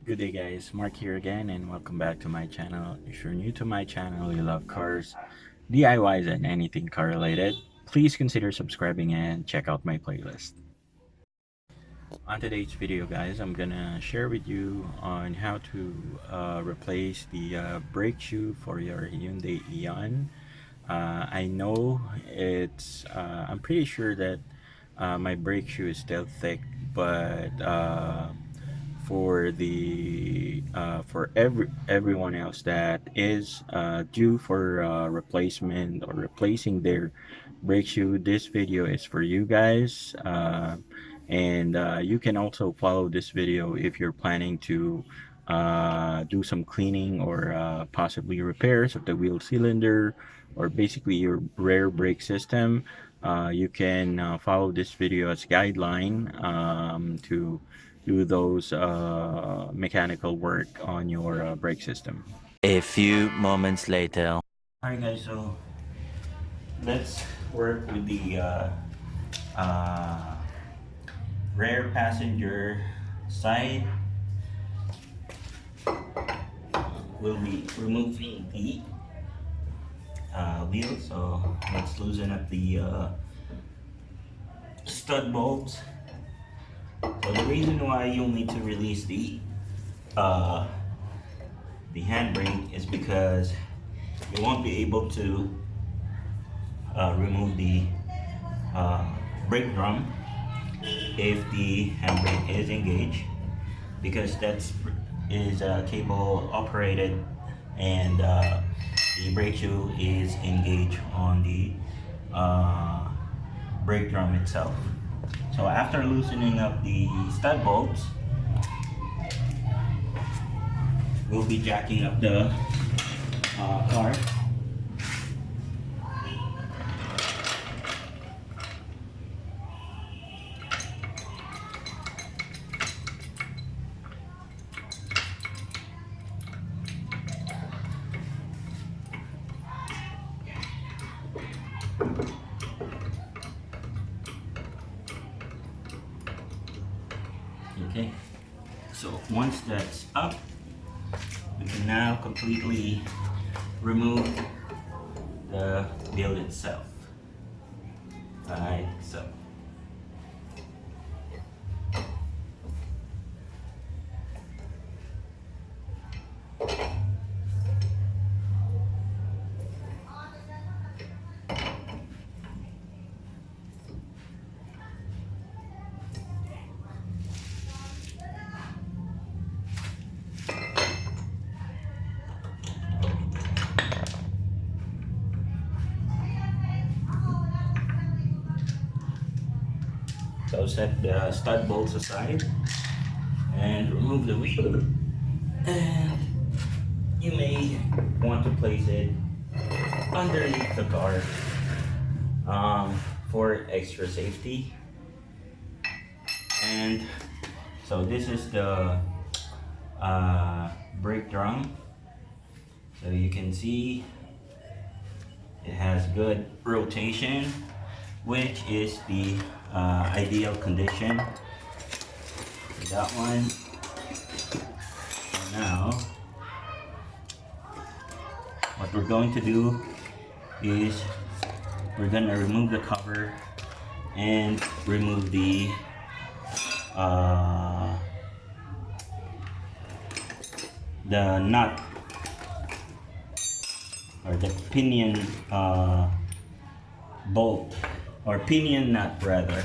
Good day guys, Mark here again and welcome back to my channel. If you're new to my channel, you love cars, DIYs and anything car related, please consider subscribing and check out my playlist. On today's video guys, I'm gonna share with you on how to replace the brake shoe for your Hyundai Eon. I know I'm pretty sure that my brake shoe is still thick, but for everyone else that is due for replacement or replacing their brake shoe, this video is for you guys. And you can also follow this video if you're planning to do some cleaning or possibly repairs of the wheel cylinder or basically your rear brake system. You can follow this video as guideline to do those mechanical work on your brake system. A few moments later. Alright guys, so let's work with the uh, rear passenger side. We'll be removing the wheel, so let's loosen up the stud bolts. So the reason why you'll need to release the handbrake is because you won't be able to remove the brake drum if the handbrake is engaged, because that's cable operated and the brake shoe is engaged on the brake drum itself. So after loosening up the stud bolts, we'll be jacking up the car. Okay, so once that's up, we can now completely remove the wheel itself. Alright, so set the stud bolts aside and remove the wheel, and you may want to place it underneath the car for extra safety. And so this is the brake drum, so you can see it has good rotation, which is the ideal condition for that one. So now what we're going to do is we're going to remove the cover and remove the nut, or the pinion bolt, or pinion nut rather.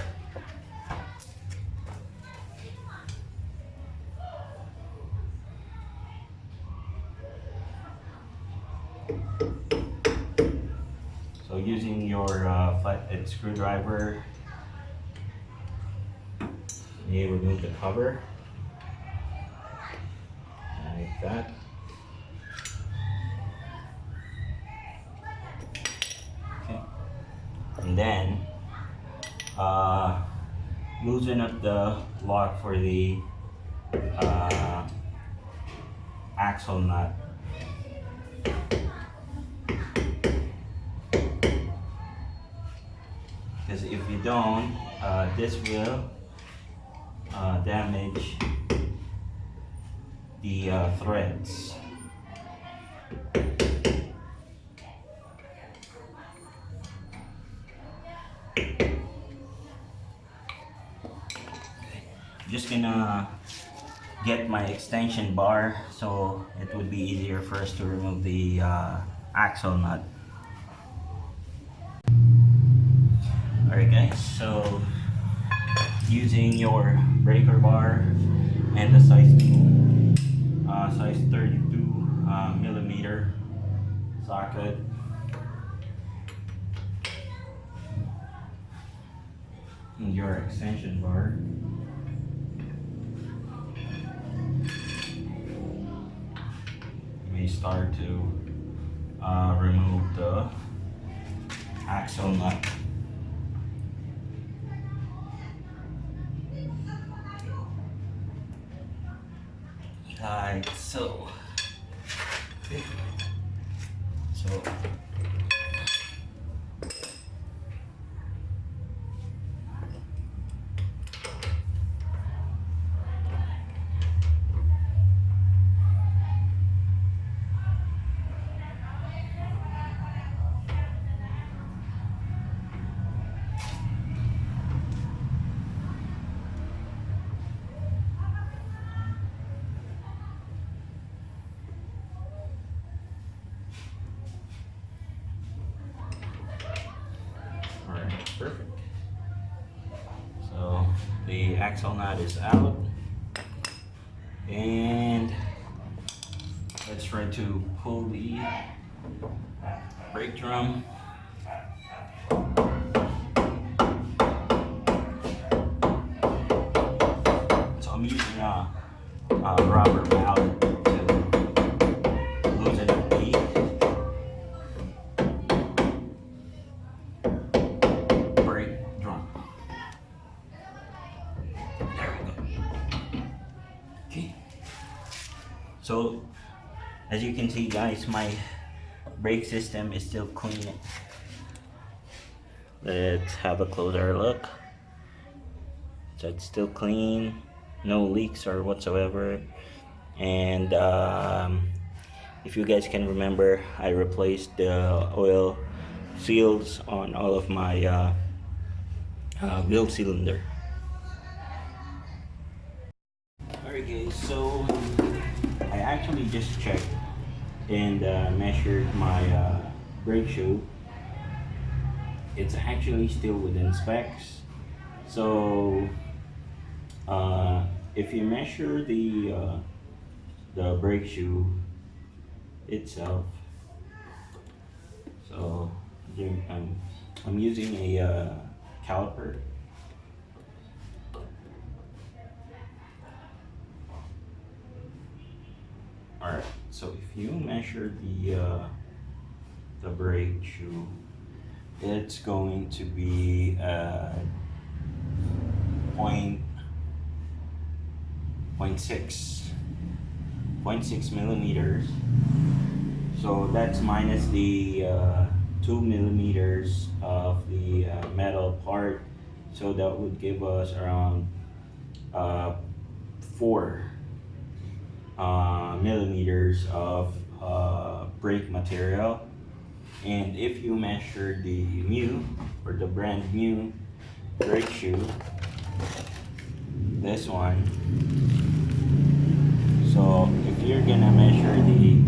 So using your flathead screwdriver, you remove the cover like that. Okay. And then loosen up the lock for the axle nut. Because if you don't, this will damage the threads. Just gonna get my extension bar so it would be easier for us to remove the axle nut. Alright guys, so using your breaker bar and the size 32 millimeter socket, and your extension bar, you may start to remove the axle nut. Like so. So perfect. So the axle nut is out, and let's try to pull the brake drum. So I'm using a rubber mallet to loosen up the brake drum. There we go. Okay. So as you can see guys, my brake system is still clean. Let's have a closer look. So it's still clean, no leaks or whatsoever. And if you guys can remember, I replaced the oil seals on all of my wheel cylinder. Alright guys, so I actually just checked and measured my brake shoe. It's actually still within specs. So if you measure the brake shoe itself, so I'm using a caliper. Alright, so if you measure the brake shoe, it's going to be point 0.6 millimeters. So that's minus the 2 millimeters of the metal part. So that would give us around 4 millimeters of brake material. And if you measure the new or the brand new brake shoe, this one, so if you're gonna measure the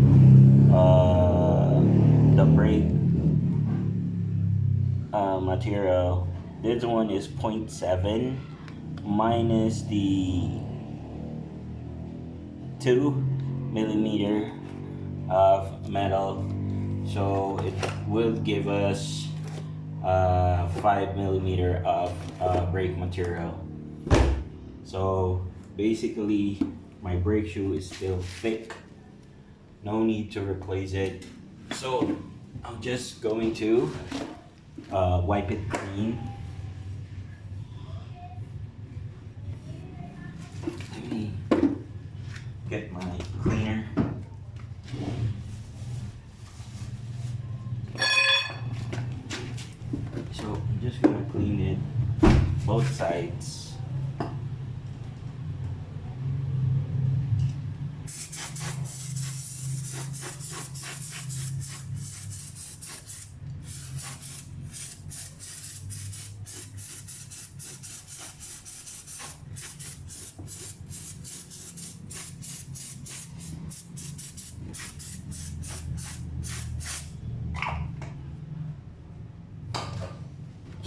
brake material, this one is 0.7 minus the 2 millimeter of metal, so it will give us 5 millimeter of brake material. So basically my brake shoe is still thick, no need to replace it. So I'm just going to wipe it clean. Let me get my cleaner. So I'm just gonna clean it both sides.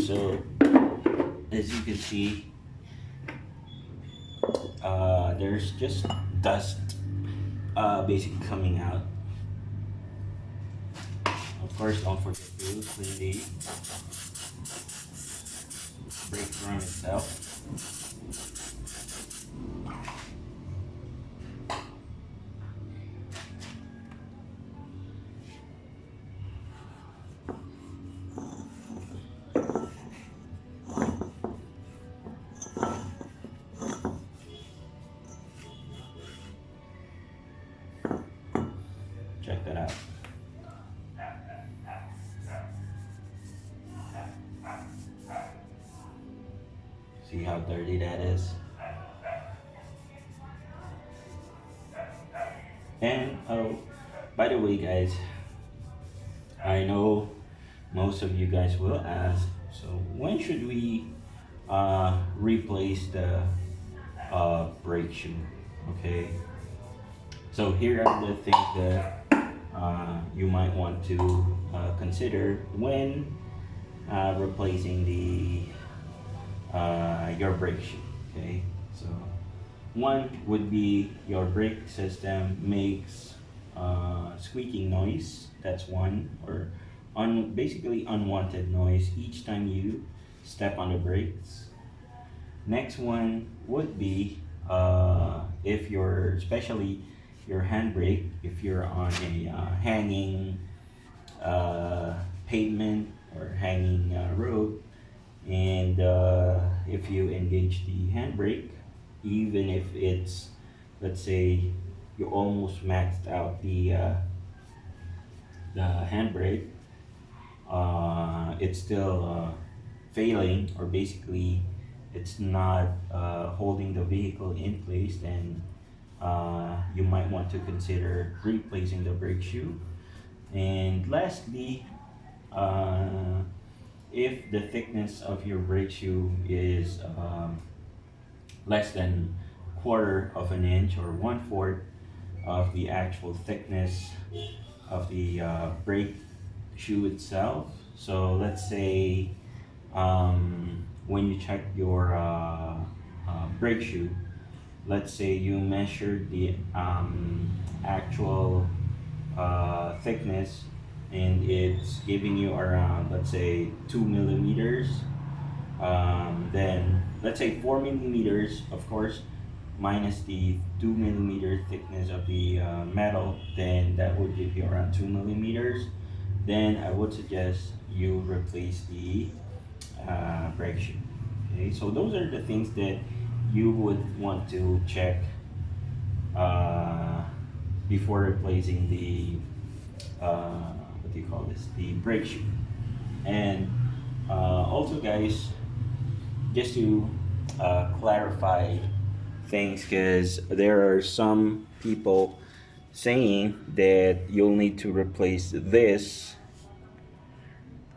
So as you can see, there's just dust basically coming out. Of course, don't forget to clean the brake drum itself. Check that out. See how dirty that is? And oh, by the way, guys, I know most of you guys will ask, so when should we replace the brake shoe? Okay, so here are the things that you might want to consider when replacing the your brake shoe. Okay, so one would be your brake system makes squeaking noise. That's one, or basically unwanted noise each time you step on the brakes. Next one would be if you're, especially your handbrake, if you're on a hanging pavement or hanging road, and if you engage the handbrake, even if it's, let's say, you almost maxed out the handbrake, it's still failing, or basically it's not holding the vehicle in place, then you might want to consider replacing the brake shoe. And lastly, if the thickness of your brake shoe is less than quarter of an inch or 1/4 of the actual thickness of the brake shoe itself. So let's say when you check your brake shoe, let's say you measured the actual thickness, and it's giving you around, let's say, 2 millimeters. Then let's say 4 millimeters, of course, minus the 2 millimeter thickness of the metal, then that would give you around 2 millimeters. Then I would suggest you replace the brake shoe. Okay, so those are the things that you would want to check before replacing the what do you call this, the brake shoe. And also, guys, just to clarify things, because there are some people saying that you'll need to replace this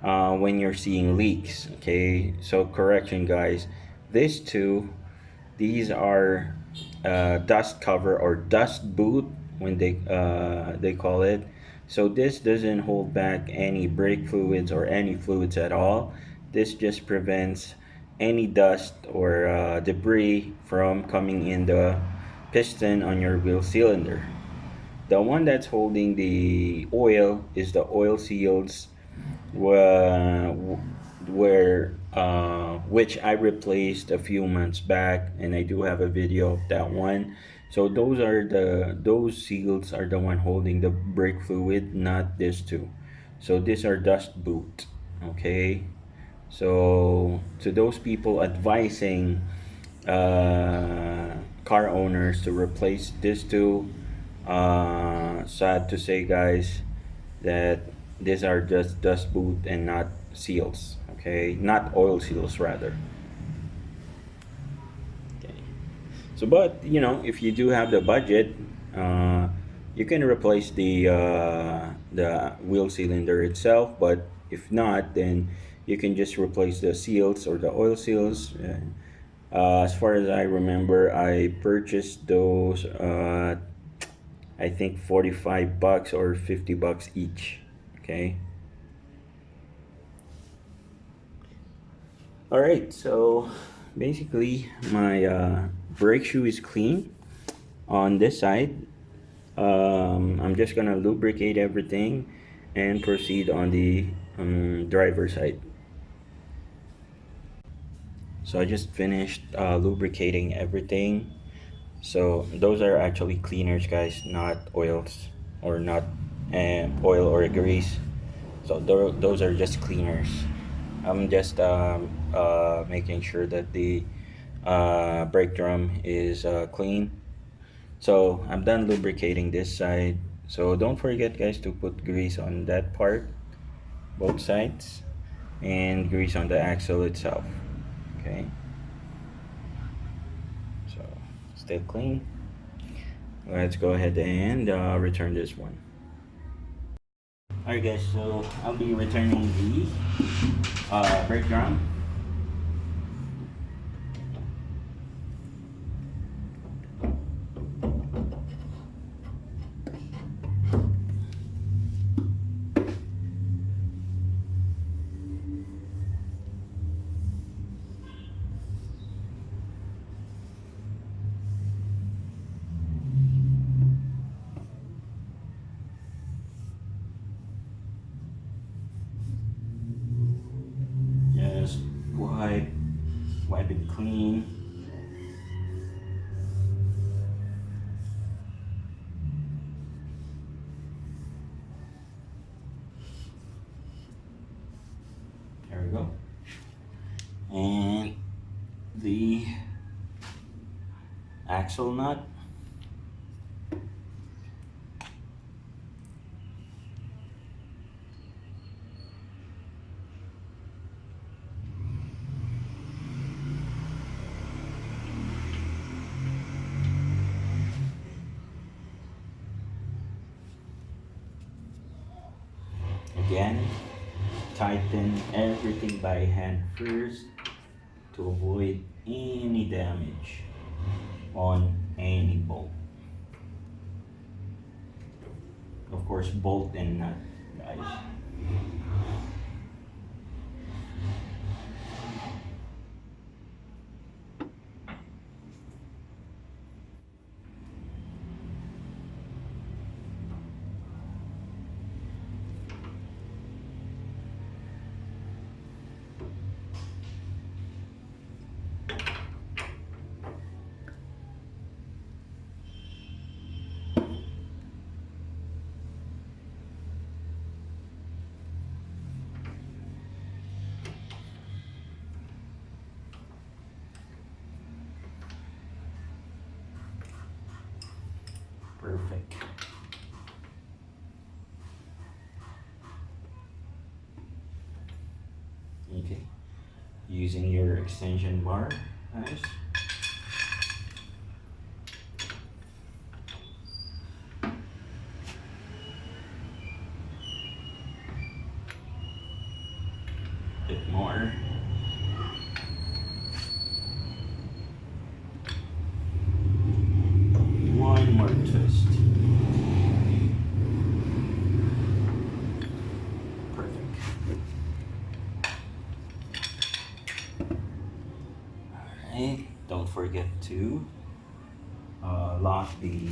when you're seeing leaks. Okay, so correction, guys, these are dust cover or dust boot when they call it. So this doesn't hold back any brake fluids or any fluids at all. This just prevents any dust or debris from coming in the piston on your wheel cylinder. The one that's holding the oil is the oil seals, where, which I replaced a few months back, and I do have a video of that one. So those seals are the one holding the brake fluid, not this two. So these are dust boot. Okay, so to those people advising car owners to replace this two, sad to say, guys, that these are just dust boot and not seals. Okay, not oil seals, rather. Okay, so but if you do have the budget, you can replace the wheel cylinder itself. But if not, then you can just replace the seals or the oil seals. As far as I remember, I purchased those I think $45 or $50 each. Okay. All right, so basically my brake shoe is clean on this side. I'm just gonna lubricate everything and proceed on the driver side. So I just finished lubricating everything. So those are actually cleaners, guys, not oils or not oil or grease. So those are just cleaners. I'm just making sure that the brake drum is clean. So I'm done lubricating this side. So don't forget, guys, to put grease on that part, both sides, and grease on the axle itself. Okay, so still clean. Let's go ahead and return this one. Alright, guys, so I'll be returning the brake drum. Just wipe it clean. There we go. And the axle nut. Again, tighten everything by hand first to avoid any damage on any bolt. Of course, bolt and nut, guys. Perfect. Okay. Using your extension bar, guys. Bit more. One more twist. Perfect. Alright, don't forget to lock the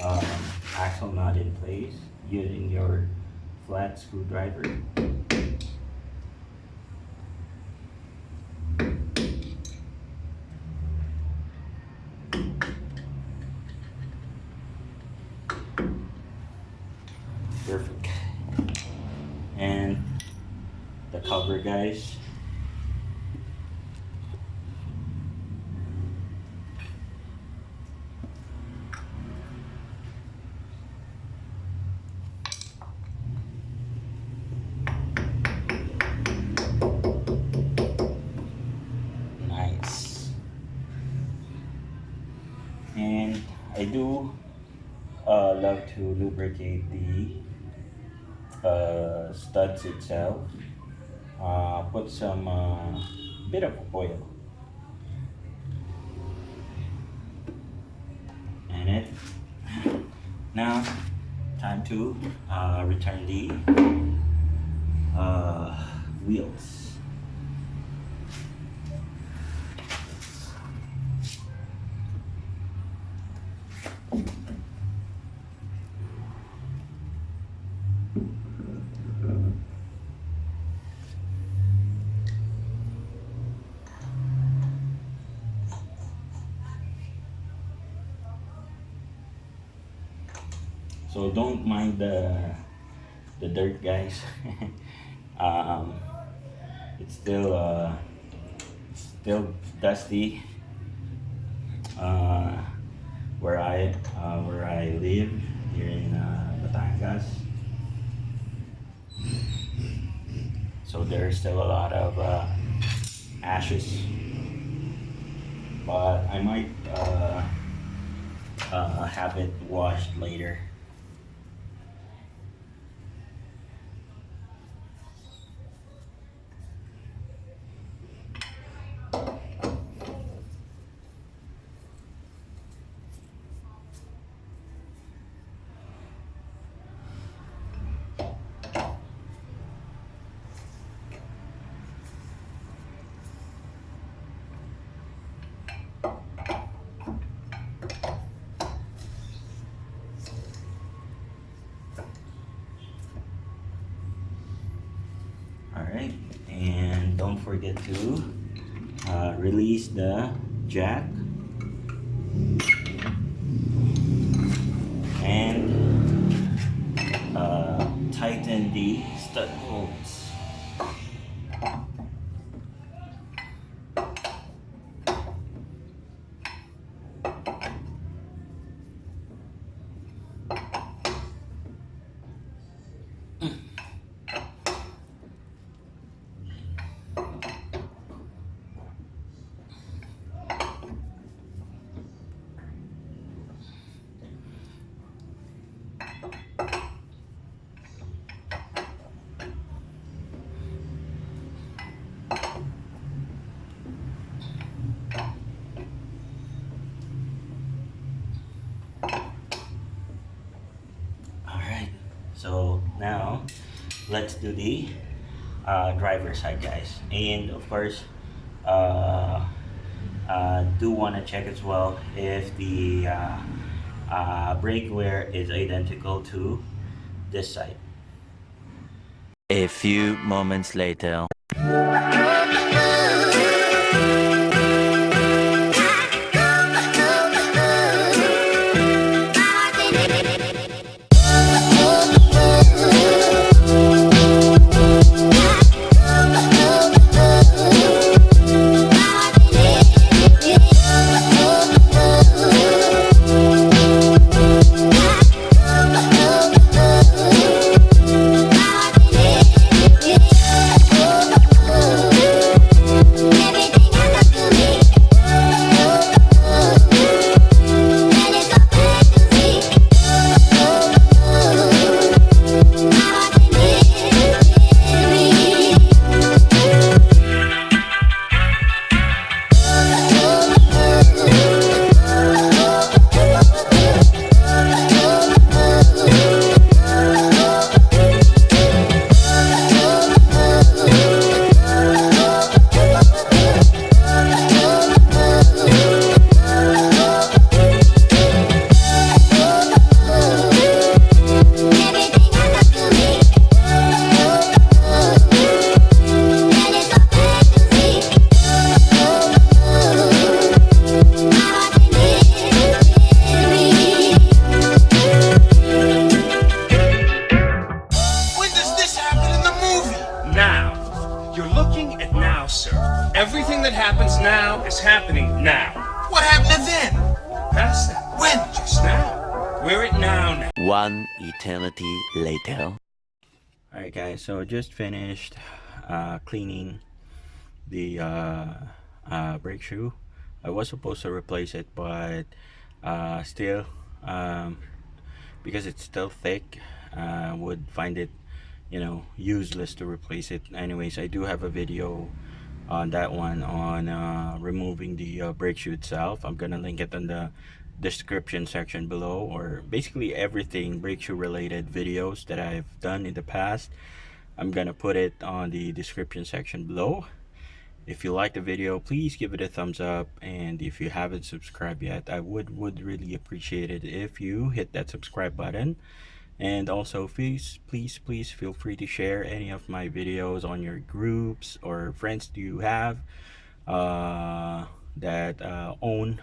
um, axle nut in place using your flat screwdriver. Perfect. And the cover, guys. Nice. And I do love to lubricate the studs itself. Put some bit of oil in it. Now, time to return the wheels. So don't mind the dirt, guys. um, it's still dusty uh, where I live here in Batangas. So there's still a lot of ashes, but I might have it washed later. Alright, and don't forget to release the jack and tighten the stud bolts. Alright, so now let's do the driver side, guys. And of course, do want to check as well if the brake wear is identical to this side. A few moments later. Everything that happens now is happening now. What happened to then? Past that. When? Just now. We're it now. One eternity later. Alright, guys, so just finished cleaning the brake shoe. I was supposed to replace it, but still, because it's still thick, would find it, useless to replace it. Anyways, I do have a video on that one on removing the brake shoe itself. I'm gonna link it in the description section below, or basically everything brake shoe related videos that I've done in the past. I'm gonna put it on the description section below. If you like the video, please give it a thumbs up, and if you haven't subscribed yet, I would really appreciate it if you hit that subscribe button. And also, please feel free to share any of my videos on your groups or friends do you have that own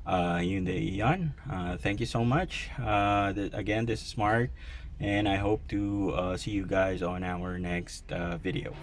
Hyundai Eon. Thank you so much. Again, this is Mark, and I hope to see you guys on our next video.